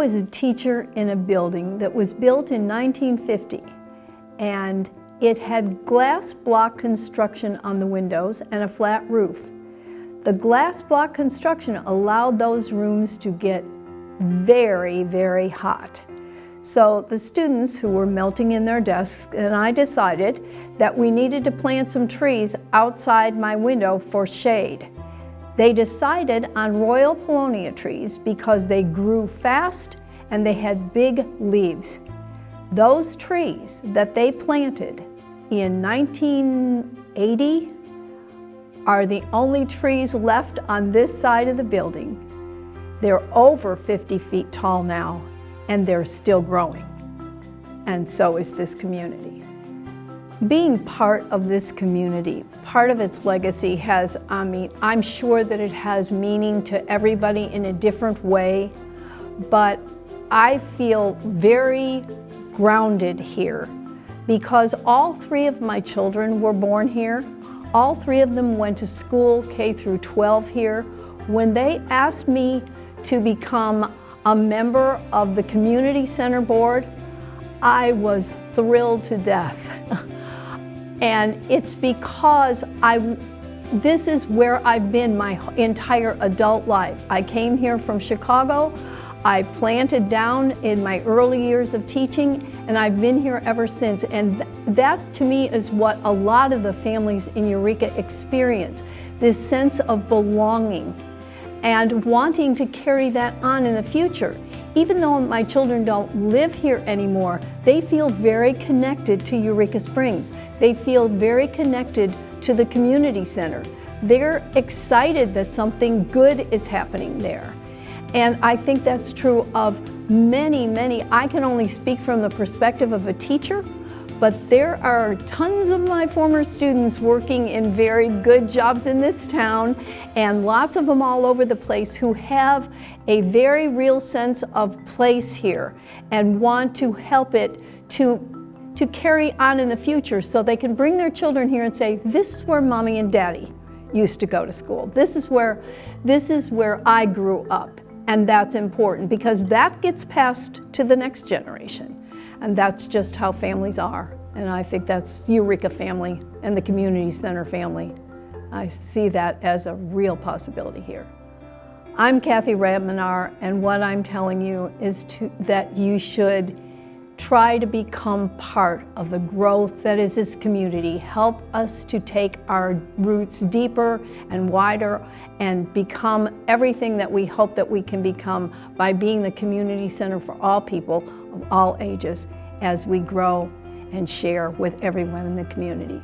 was a teacher in a building that was built in 1950, and it had glass block construction on the windows and a flat roof. The glass block construction allowed those rooms to get very, very hot. So the students who were melting in their desks and I decided that we needed to plant some trees outside my window for shade. They decided on Royal Paulownia trees because they grew fast and they had big leaves. Those trees that they planted in 1980 are the only trees left on this side of the building. They're over 50 feet tall now, and they're still growing. And so is this community. Being part of this community, part of its legacy has, I'm sure that it has meaning to everybody in a different way, but I feel very grounded here because all three of my children were born here. All three of them went to school K through 12 here. When they asked me to become a member of the Community Center Board, I was thrilled to death. And it's because this is where I've been my entire adult life. I came here from Chicago. I planted down in my early years of teaching, and I've been here ever since. And that to me is what a lot of the families in Eureka experience, this sense of belonging and wanting to carry that on in the future. Even though my children don't live here anymore, they feel very connected to Eureka Springs. They feel very connected to the community center. They're excited that something good is happening there. And I think that's true of many. I can only speak from the perspective of a teacher, but there are tons of my former students working in very good jobs in this town, and lots of them all over the place who have a very real sense of place here and want to help it to carry on in the future so they can bring their children here and say, this is where Mommy and Daddy used to go to school. This is where I grew up. And that's important because that gets passed to the next generation. And that's just how families are. And I think that's Eureka family and the Community Center family. I see that as a real possibility here. I'm Kathy Radmanar, and what I'm telling you is that you should try to become part of the growth that is this community. Help us to take our roots deeper and wider and become everything that we hope that we can become by being the community center for all people of all ages as we grow and share with everyone in the community.